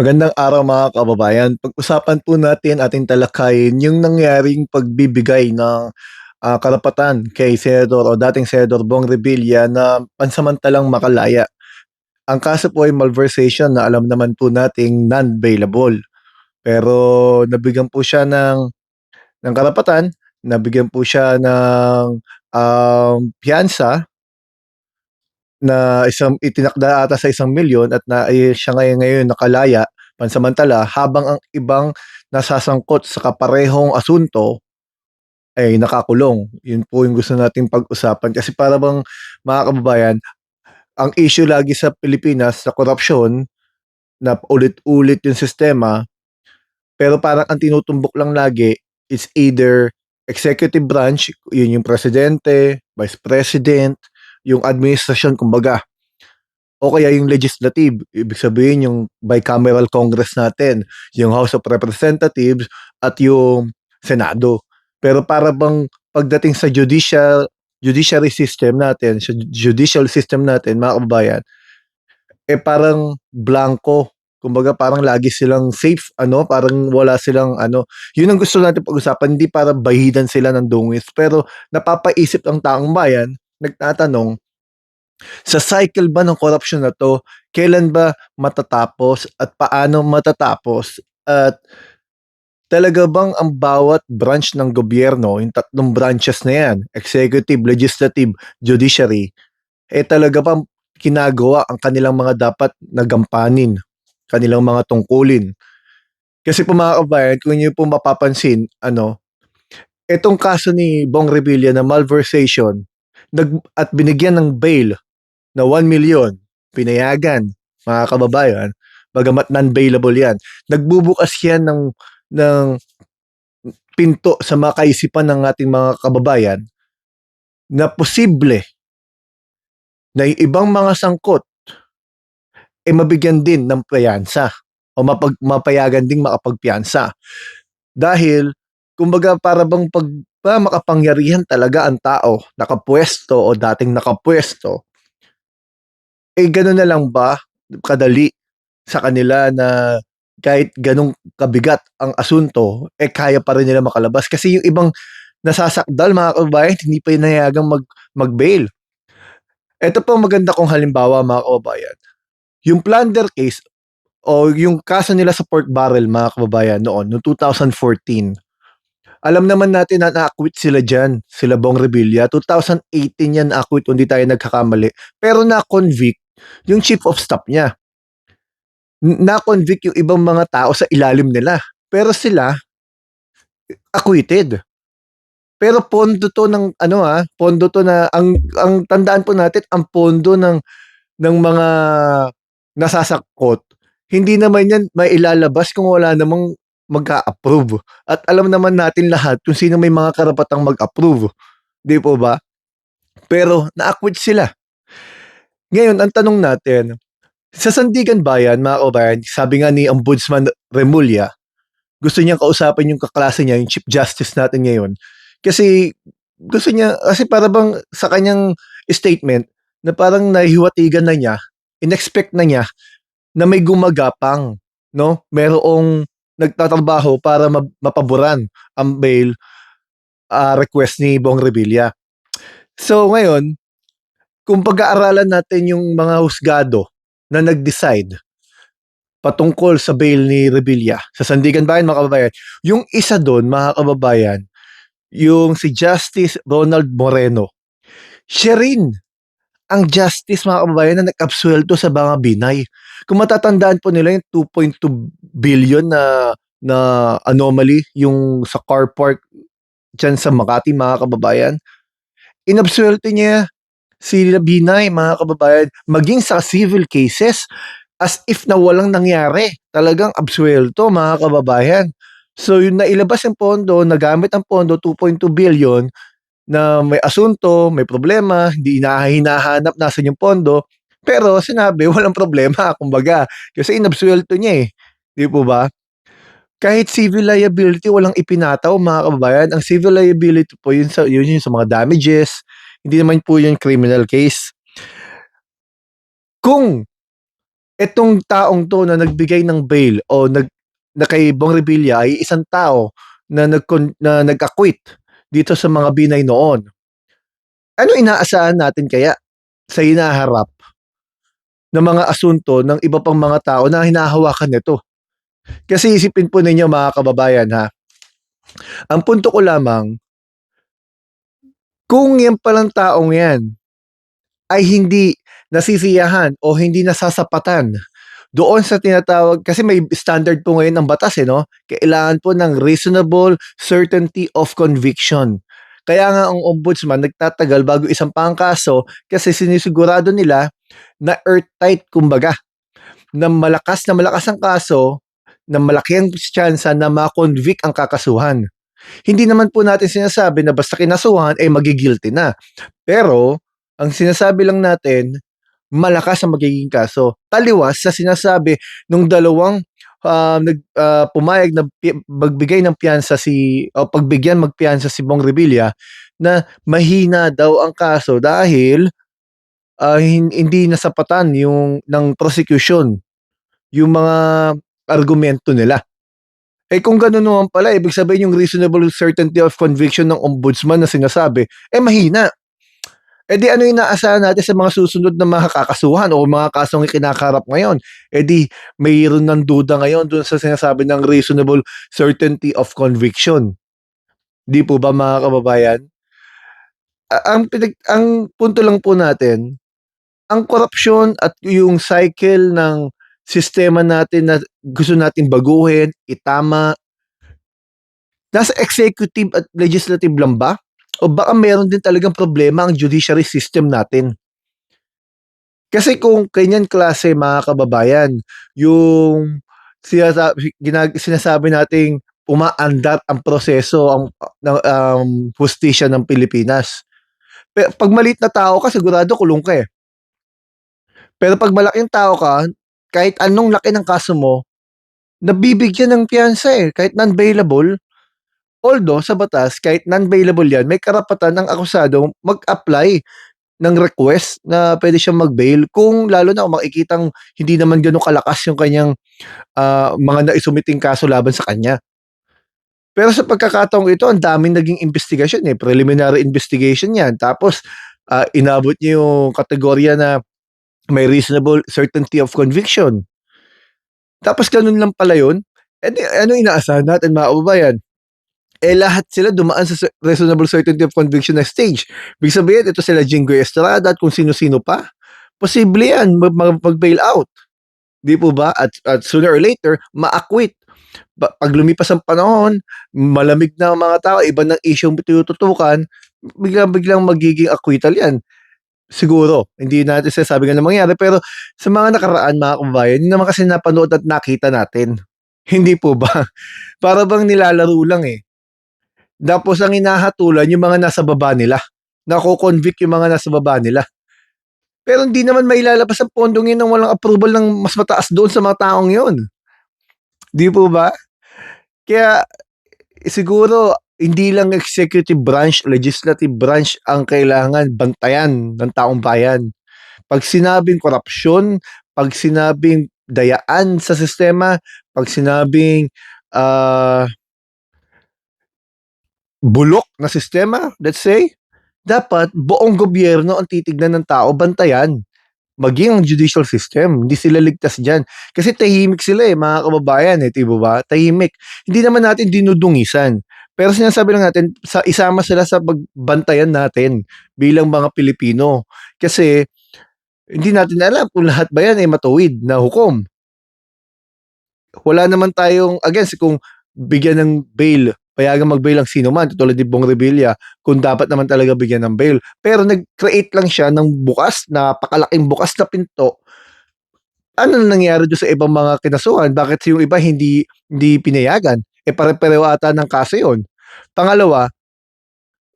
Magandang araw mga kababayan. Pag-usapan po natin ating talakayin yung nangyaring pagbibigay ng karapatan kay Senador o dating Senador Bong Revilla na pansamantalang makalaya. Ang kaso po ay malversation na alam naman po nating non-bailable. Pero nabigyan po siya ng karapatan, nabigyan po siya ng piyansa na itinakda ata sa 1 milyon at siya ngayon nakalaya pansamantala habang ang ibang nasasangkot sa kaparehong asunto ay nakakulong. Yun po yung gusto nating pag-usapan kasi para bang mga kababayan, ang issue lagi sa Pilipinas sa korapsyon na ulit-ulit yung sistema pero parang ang tinutumbok lang lagi is either executive branch, yun yung presidente, vice president, yung administrasyon kumbaga. O kaya yung legislative, ibig sabihin yung bicameral Congress natin, yung House of Representatives at yung Senado. Pero para bang pagdating sa judiciary system natin, sa judicial system natin, mga kababayan, parang blanco. Kumbaga parang lagi silang safe, parang wala silang yun ang gusto natin pag-usapan, hindi para bahidan sila ng dungis, pero napapaisip ang taong bayan, nagtatanong, sa cycle ba ng korupsyon na 'to, kailan ba matatapos at paano matatapos? At talaga bang ang bawat branch ng gobyerno, yung 3 branches na 'yan, executive, legislative, judiciary, talaga bang ginagawa ang kanilang mga dapat na gampanin, kanilang mga tungkulin? Kasi po mga kababayan, kung inyo po mapapansin, itong kaso ni Bong Revilla na malversation at binigyan ng bail na 1 milyon, pinayagan, mga kababayan, bagamat non-bailable yan. Nagbubukas yan ng pinto sa makaisipan ng ating mga kababayan na posible na yung ibang mga sangkot mabigyan din ng piyansa o mapayagan ding makapagpiyansa. Dahil, kumbaga para bang makapangyarihan talaga ang tao, nakapwesto o dating nakapwesto, gano'n na lang ba kadali sa kanila na kahit gano'ng kabigat ang asunto, kaya pa rin nila makalabas? Kasi yung ibang nasasakdal, mga kababayan, hindi pa pinayagang mag-bail. Ito po ang maganda kong halimbawa, mga kababayan. Yung plunder case o yung kaso nila sa pork barrel, mga kababayan, noong 2014. Alam naman natin na na-acquit sila diyan, sila Bong Revilla. 2018 yan na-acquit kung di tayo nagkakamali. Pero na-convict yung chief of staff niya. Na-convict yung ibang mga tao sa ilalim nila. Pero sila, acquitted. Pero pondo to ng pondo to na ang tandaan po natin, ang pondo ng mga nasasangkot, hindi naman yan mailalabas kung wala namang mag-a-approve. At alam naman natin lahat kung sino may mga karapatang mag-approve, 'di po ba? Pero na-acquit sila. Ngayon ang tanong natin, sa Sandigan Bayan, mga kababayan, sabi nga ni Ombudsman Remulla, gusto niyang kausapin yung kaklase niya, yung Chief Justice natin ngayon. Kasi kasi para bang sa kanyang statement na parang nahihiwatigan na niya, inexpect na niya na may gumagapang, no? Merong nagtatrabaho para mapaboran ang bail request ni Bong Revilla. So ngayon, kung pag-aaralan natin yung mga husgado na nag-decide patungkol sa bail ni Revilla sa Sandigan Bayan, mga kababayan, yung isa doon, mga kababayan, yung si Justice Ronald Moreno, siya rin ang justice, mga kababayan, na nag-absuelto sa mga binay. Kung matatandaan po nila yung 2.2 billion na anomaly yung sa car park dyan sa Makati, mga kababayan, inabsuelto niya si Binay, mga kababayan, maging sa civil cases as if na walang nangyari. Talagang absuelto, mga kababayan. So yung nailabas yung pondo, nagamit ang pondo, 2.2 billion, na may asunto, may problema, hindi hinahanap nasan yung pondo, pero sinabi walang problema, kumbaga, kasi inabsuelto niya, 'di po ba? Kahit civil liability walang ipinataw, mga kababayan. Ang civil liability po yun yung sa mga damages, hindi naman po yun criminal case. Kung Etong taong 'to na nagbigay ng bail o na kay Bong Revilla ay isang tao na nag-acquit dito sa mga binay noon. Ano inaasahan natin kaya sa hinaharap na mga asunto ng iba pang mga tao na hinahawakan nito? Kasi isipin po ninyo mga kababayan ha, ang punto ko lamang, kung yan palang taong yan ay hindi nasisiyahan o hindi nasasapatan doon sa tinatawag, kasi may standard po ngayon ng batas no? Kailangan po ng reasonable certainty of conviction. Kaya nga ang ombudsman nagtatagal bago isampang ang kaso kasi sinisigurado nila na airtight kumbaga, na malakas ang kaso, na malaki ang tsansa na ma-convict ang kakasuhan. Hindi naman po natin sinasabi na basta kinasuhan ay magigilty na. Pero ang sinasabi lang natin, malakas ang magiging kaso. Taliwas sa sinasabi nung dalawang pumayag na magbigay ng piyansa o pagbigyan magpiyansa si Bong Revilla na mahina daw ang kaso dahil hindi nasapatan yung ng prosecution yung mga argumento nila. Eh kung gano'n naman pala, ibig sabihin yung reasonable certainty of conviction ng ombudsman na sinasabi, eh mahina. Eh di ano yung inaasahan natin sa mga susunod na mga kakasuhan o mga kasong ikinakarap ngayon? Eh di mayroon ng duda ngayon dun sa sinasabi ng reasonable certainty of conviction. Di po ba mga kababayan? Ang punto lang po natin, ang korupsyon at yung cycle ng sistema natin na gusto nating baguhin, itama, nasa executive at legislative lang ba? O baka meron din talagang problema ang judiciary system natin? Kasi kung ganyan klase mga kababayan, yung sinasabi nating umaandar ang proseso ng hustisya ng Pilipinas. Pag maliit na tao ka, sigurado kulong ka eh. Pero pag malaking tao ka, kahit anong laki ng kaso mo, nabibigyan ng piyansa eh, kahit non-bailable. Although sa batas, kahit non-bailable yan, may karapatan ng akusado mag-apply ng request na pwede siyang mag-bail kung lalo na kung makikitang hindi naman gano'n kalakas yung kanyang mga naisumiting kaso laban sa kanya. Pero sa pagkakataong ito, ang daming naging investigasyon eh, preliminary investigation yan. Tapos inabot niya yung kategorya na may reasonable certainty of conviction. Tapos ganun lang pala yun. Eh di, ano inaasahan natin mga kababayan? Eh lahat sila dumaan sa reasonable certainty of conviction na stage. Ibig sabihin, ito sila Jinggoy Estrada at kung sino-sino pa. Posible yan, mag-bail out. Di po ba? At sooner or later, ma-acquit. Pag lumipas ang panahon, malamig na ang mga tao, iba ng issue tinututukan, biglang magiging acquittal yan. Siguro, hindi natin sinasabi nga na mangyari, pero sa mga nakaraan mga kababayan, yun naman kasi napanood at nakita natin. Hindi po ba? Para bang nilalaro lang eh. Tapos ang hinahatulan yung mga nasa baba nila. Nako-convict yung mga nasa baba nila. Pero hindi naman mailalabas ang pondong yun ng walang approval ng mas mataas doon sa mga taong yun. Di po ba? Kaya siguro hindi lang executive branch, legislative branch ang kailangan bantayan ng taong bayan. Pag sinabing korupsyon, pag sinabing dayaan sa sistema, pag sinabing bulok na sistema, let's say, dapat buong gobyerno ang titignan ng tao, bantayan. Maging ang judicial system, hindi sila ligtas dyan. Kasi tahimik sila eh, mga kababayan eh, di ba? Tahimik. Hindi naman natin dinudungisan. Pero sinasabi lang natin, isama sila sa pagbantayan natin bilang mga Pilipino. Kasi hindi natin alam kung lahat ba yan ay matuwid na hukom. Wala naman tayong, against kung bigyan ng bail, payagan mag-bail ang sino man, tulad ni Bong Revilla, kung dapat naman talaga bigyan ng bail. Pero nag-create lang siya ng bukas, napakalaking bukas na pinto. Ano na nangyari doon sa ibang mga kinasuhan? Bakit yung iba hindi pinayagan? Eh pare-pareho ata ng kaso yun. Pangalawa,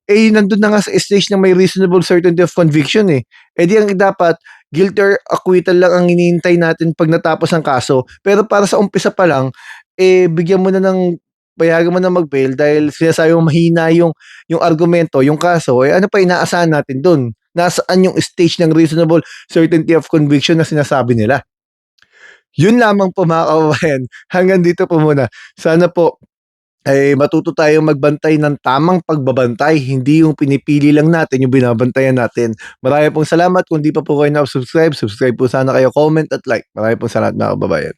eh nandun na nga sa stage na may reasonable certainty of conviction eh. Eh di ang dapat, guilty or acquittal lang ang hinihintay natin pag natapos ang kaso. Pero para sa umpisa pa lang, eh bigyan mo na ng, payagan mo na mag-bail dahil sinasabi mo mahina yung argumento, yung kaso, eh ano pa inaasahan natin dun? Nasaan yung stage ng reasonable certainty of conviction na sinasabi nila? Yun lamang po mga kababayan, hanggang dito po muna. Sana po ay matuto tayong magbantay ng tamang pagbabantay, hindi yung pinipili lang natin, yung binabantayan natin. Marami pong salamat. Kung di pa po kayo na-subscribe, subscribe po sana kayo, comment at like. Marami pong salamat mga kababayan.